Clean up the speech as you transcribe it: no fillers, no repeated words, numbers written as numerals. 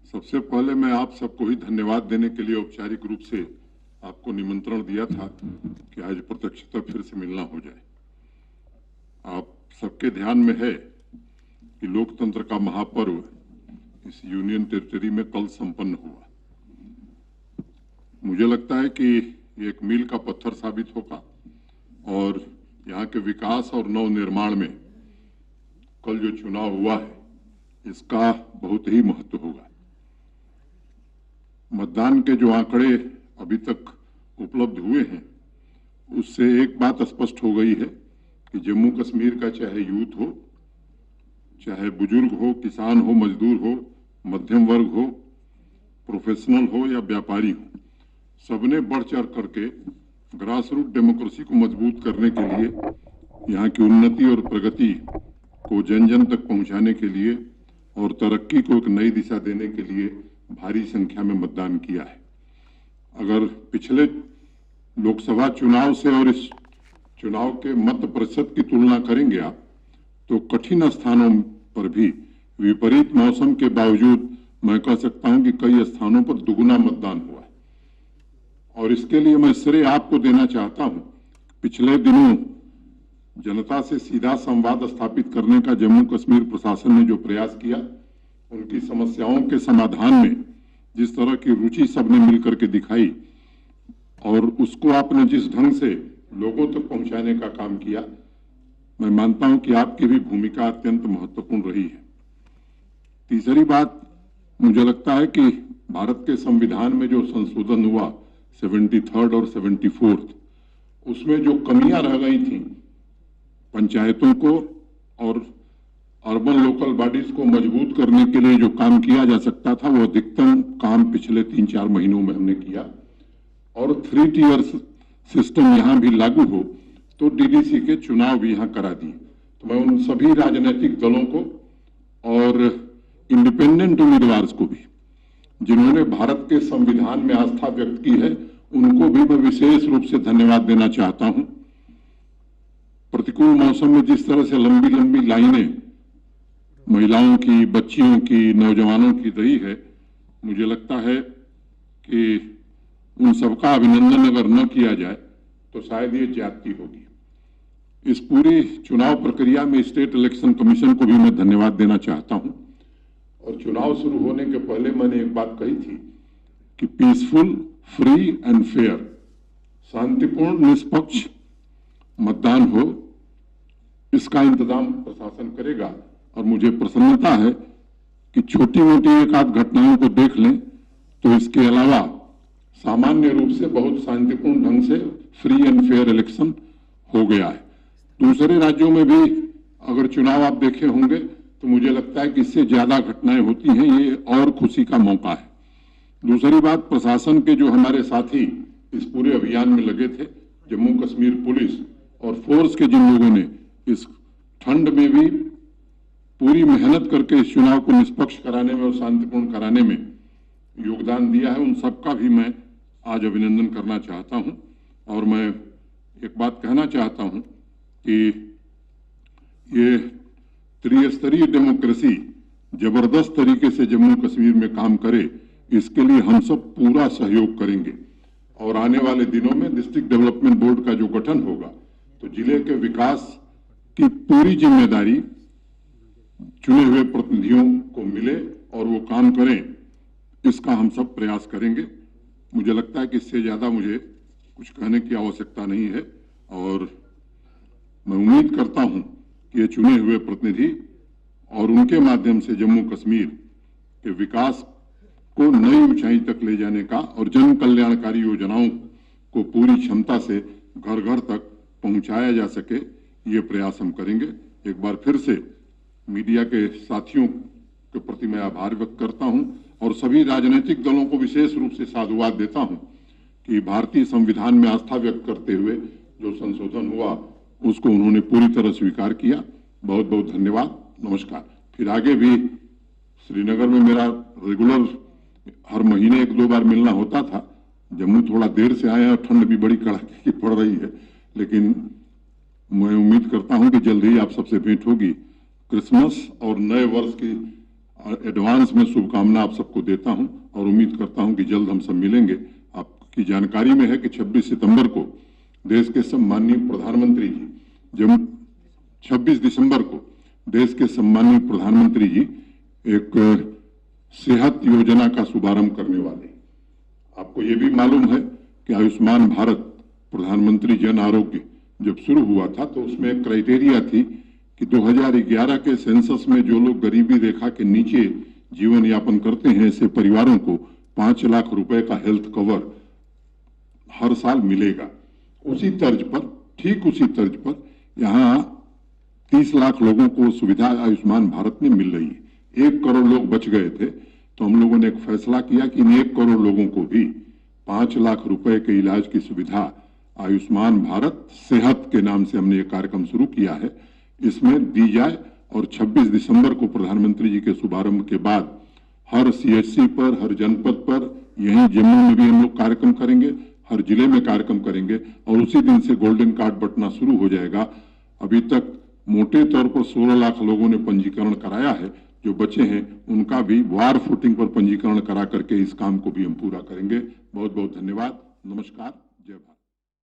सबसे पहले मैं आप सबको ही धन्यवाद देने के लिए औपचारिक रूप से आपको निमंत्रण दिया था कि आज प्रत्यक्षता फिर से मिलना हो जाए। आप सबके ध्यान में है कि लोकतंत्र का महापर्व इस यूनियन टेरिटरी में कल संपन्न हुआ। मुझे लगता है कि ये एक मील का पत्थर साबित होगा और यहाँ के विकास और नव निर्माण में कल जो चुनाव हुआ है इसका बहुत ही महत्व होगा। मतदान के जो आंकड़े अभी तक उपलब्ध हुए हैं उससे एक बात स्पष्ट हो गई है कि जम्मू कश्मीर का चाहे यूथ हो, चाहे बुजुर्ग हो, किसान हो, मजदूर हो, मध्यम वर्ग हो, प्रोफेशनल हो या व्यापारी हो, सबने बढ़ चढ़ करके ग्रास रूट डेमोक्रेसी को मजबूत करने के लिए, यहाँ की उन्नति और प्रगति को जन जन तक पहुंचाने के लिए और तरक्की को एक नई दिशा देने के लिए भारी संख्या में मतदान किया है। अगर पिछले लोकसभा चुनाव से और इस चुनाव के मत प्रतिशत की तुलना करेंगे आप, तो कठिन स्थानों पर भी विपरीत मौसम के बावजूद मैं कह सकता हूं कि कई स्थानों पर दुगुना मतदान हुआ है। और इसके लिए मैं श्रेय आपको देना चाहता हूं। पिछले दिनों जनता से सीधा संवाद स्थापित करने का जम्मू कश्मीर प्रशासन ने जो प्रयास किया, उनकी समस्याओं के समाधान में जिस तरह की रुचि सबने मिलकर के दिखाई और उसको आपने जिस ढंग से लोगों तक पहुंचाने का काम किया, मैं मानता हूं कि आपकी भी भूमिका अत्यंत महत्वपूर्ण रही है। तीसरी बात, मुझे लगता है कि भारत के संविधान में जो संशोधन हुआ 73rd और 74th, उसमें जो कमियां रह गई थी, पंचायतों को और अर्बन लोकल बॉडीज को मजबूत करने के लिए जो काम किया जा सकता था, वो अधिकतम काम पिछले 3-4 महीनों में हमने किया। और 3 टियर सिस्टम यहाँ भी लागू हो तो डीडीसी के चुनाव भी यहाँ करा दिए। तो मैं उन सभी राजनीतिक दलों को और इंडिपेंडेंट उम्मीदवार को भी, जिन्होंने भारत के संविधान में आस्था व्यक्त की है, उनको भी मैं विशेष रूप से धन्यवाद देना चाहता हूं। प्रतिकूल मौसम में जिस तरह से लंबी लंबी लाइनें महिलाओं की, बच्चियों की, नौजवानों की रही है, मुझे लगता है कि उन सबका अभिनंदन अगर न किया जाए तो शायद ये ज्यादती होगी। इस पूरी चुनाव प्रक्रिया में स्टेट इलेक्शन कमीशन को भी मैं धन्यवाद देना चाहता हूं। और चुनाव शुरू होने के पहले मैंने एक बात कही थी कि पीसफुल, फ्री एंड फेयर, शांतिपूर्ण, निष्पक्ष मतदान हो, इसका इंतजाम प्रशासन करेगा। और मुझे प्रसन्नता है कि छोटी मोटी एक आध घटनाओं को देख लें तो इसके अलावा सामान्य रूप से बहुत शांतिपूर्ण ढंग से फ्री एंड फेयर इलेक्शन हो गया है। दूसरे राज्यों में भी अगर चुनाव आप देखे होंगे तो मुझे लगता है कि इससे ज्यादा घटनाएं होती हैं, ये और खुशी का मौका है। दूसरी बात, प्रशासन के जो हमारे साथी इस पूरे अभियान में लगे थे, जम्मू कश्मीर पुलिस और फोर्स के जिन लोगों ने इस ठंड में भी पूरी मेहनत करके इस चुनाव को निष्पक्ष कराने में और शांतिपूर्ण कराने में योगदान दिया है, उन सबका भी मैं आज अभिनंदन करना चाहता हूं। और मैं एक बात कहना चाहता हूं कि ये त्रिस्तरीय डेमोक्रेसी जबरदस्त तरीके से जम्मू कश्मीर में काम करे, इसके लिए हम सब पूरा सहयोग करेंगे। और आने वाले दिनों में डिस्ट्रिक्ट डेवलपमेंट बोर्ड का जो गठन होगा तो जिले के विकास की पूरी जिम्मेदारी चुने हुए प्रतिनिधियों को मिले और वो काम करें, इसका हम सब प्रयास करेंगे। मुझे लगता है कि इससे ज्यादा मुझे कुछ कहने की आवश्यकता नहीं है और मैं उम्मीद करता हूं कि ये चुने हुए प्रतिनिधि और उनके माध्यम से जम्मू कश्मीर के विकास को नई ऊंचाई तक ले जाने का और जन कल्याणकारी योजनाओं को पूरी क्षमता से घर घर तक पहुंचाया जा सके, ये प्रयास हम करेंगे। एक बार फिर से मीडिया के साथियों के प्रति मैं आभार व्यक्त करता हूं और सभी राजनीतिक दलों को विशेष रूप से साधुवाद देता हूं कि भारतीय संविधान में आस्था व्यक्त करते हुए जो संशोधन हुआ उसको उन्होंने पूरी तरह स्वीकार किया। बहुत बहुत धन्यवाद, नमस्कार। फिर आगे भी श्रीनगर में मेरा रेगुलर हर महीने 1-2 बार मिलना होता था। जम्मू थोड़ा देर से आए और ठंड भी बड़ी कड़ाके की पड़ रही है, लेकिन मैं उम्मीद करता हूं कि जल्द ही आप सबसे भेंट होगी। क्रिसमस और नए वर्ष की एडवांस में शुभकामना आप सबको देता हूं और उम्मीद करता हूं कि जल्द हम सब मिलेंगे। आपकी जानकारी में है कि 26 सितंबर को देश के सम्माननीय प्रधानमंत्री जी, जब 26 दिसंबर को देश के सम्माननीय प्रधानमंत्री जी एक सेहत योजना का शुभारंभ करने वाले। आपको ये भी मालूम है कि आयुष्मान भारत प्रधानमंत्री जन आरोग्य जब शुरू हुआ था तो उसमें एक क्राइटेरिया थी कि 2011 के सेंसस में जो लोग गरीबी रेखा के नीचे जीवन यापन करते हैं ऐसे परिवारों को 5 लाख रुपए का हेल्थ कवर हर साल मिलेगा। उसी तर्ज पर, ठीक उसी तर्ज पर यहाँ 30 लाख लोगों को सुविधा आयुष्मान भारत में मिल रही है। 1 करोड़ लोग बच गए थे तो हम लोगों ने एक फैसला किया कि इन 1 करोड़ लोगों को भी 5 लाख रुपए के इलाज की सुविधा आयुष्मान भारत सेहत के नाम से हमने ये कार्यक्रम शुरू किया है, इसमें दी जाए। और 26 दिसंबर को प्रधानमंत्री जी के शुभारंभ के बाद हर सीएचसी पर, हर जनपद पर, यहीं जम्मू में भी हम लोग कार्यक्रम करेंगे, हर जिले में कार्यक्रम करेंगे और उसी दिन से गोल्डन कार्ड बंटना शुरू हो जाएगा। अभी तक मोटे तौर पर 16 लाख लोगों ने पंजीकरण कराया है। जो बचे हैं उनका भी वार फुटिंग पर पंजीकरण करा करके इस काम को भी हम पूरा करेंगे। बहुत बहुत धन्यवाद। नमस्कार।